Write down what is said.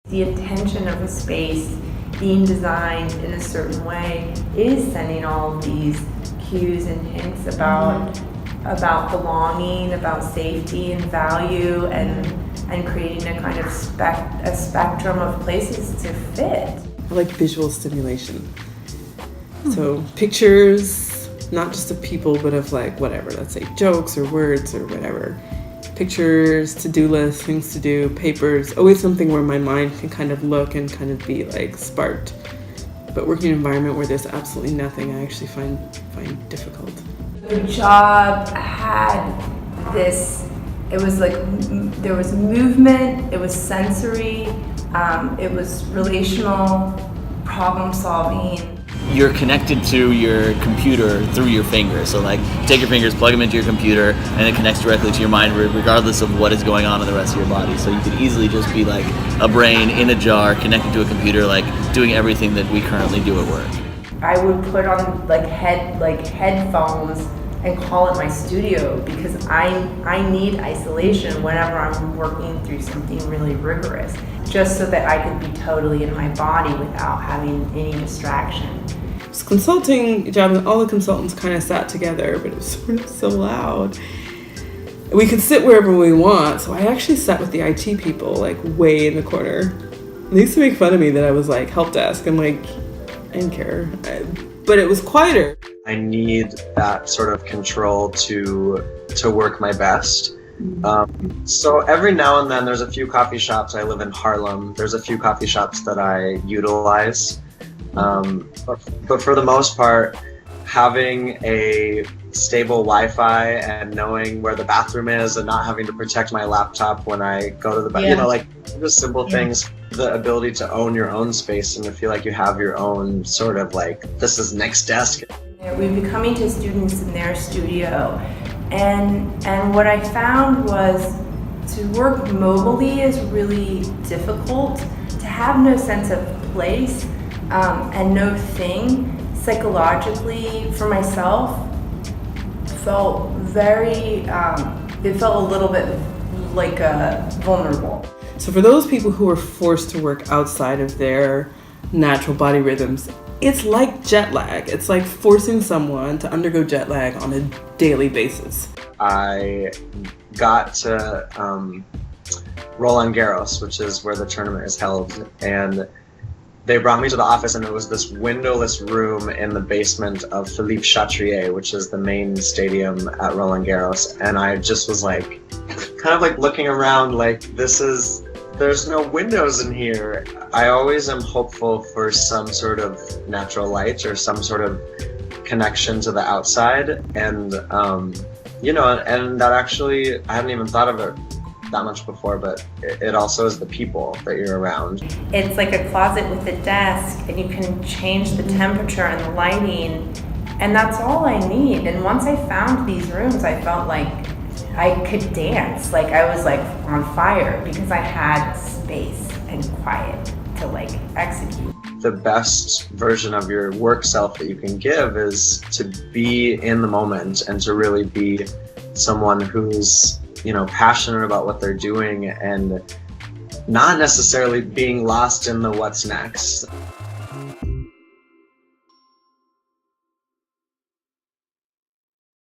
The intention of a space being designed in a certain way is sending all of these cues and hints about belonging, about safety and value, and creating a kind of a spectrum of places to fit. I like visual stimulation. So pictures, not just of people, but of like whatever, let's say jokes or words or whatever. Pictures, to-do lists, things to do, papers, always something where my mind can kind of look and kind of be like sparked. But working in an environment where there's absolutely nothing, I actually find difficult. The job had this, it was like, there was movement, it was sensory, it was relational, problem solving. You're connected to your computer through your fingers. So like, take your fingers, plug them into your computer, and it connects directly to your mind regardless of what is going on in the rest of your body. So you could easily just be like a brain in a jar connected to a computer, like doing everything that we currently do at work. I would put on headphones and call it my studio because I need isolation whenever I'm working through something really rigorous, just so that I could be totally in my body without having any distraction. This consulting job, and all the consultants kind of sat together, but it was sort of so loud. We could sit wherever we want, so I actually sat with the IT people, like way in the corner. They used to make fun of me that I was like help desk. I'm like, I didn't care, but it was quieter. I need that sort of control to work my best. So every now and then there's a few coffee shops. I live in Harlem. There's a few coffee shops that I utilize. But for the most part, having a stable Wi-Fi and knowing where the bathroom is and not having to protect my laptop when I go to the bathroom, you know, like just simple things. The ability to own your own space and to feel like you have your own sort of like, this is next desk. We'd be coming to students in their studio, and what I found was to work mobily is really difficult. To have no sense of place and no thing psychologically for myself felt very, it felt a little bit like vulnerable. So for those people who are forced to work outside of their natural body rhythms, it's like jet lag. It's like forcing someone to undergo jet lag on a daily basis. I got to Roland Garros, which is where the tournament is held, and they brought me to the office, and it was this windowless room in the basement of Philippe Chatrier, which is the main stadium at Roland Garros, and I just was like, kind of like looking around like, there's no windows in here. I always am hopeful for some sort of natural light or some sort of connection to the outside, and you know, and that actually, I hadn't even thought of it that much before, but it also is the people that you're around. It's like a closet with a desk, and you can change the temperature and the lighting, and that's all I need. And once I found these rooms, I felt like I could dance, like I was like on fire because I had space and quiet to like execute. The best version of your work self that you can give is to be in the moment and to really be someone who's, you know, passionate about what they're doing and not necessarily being lost in the what's next.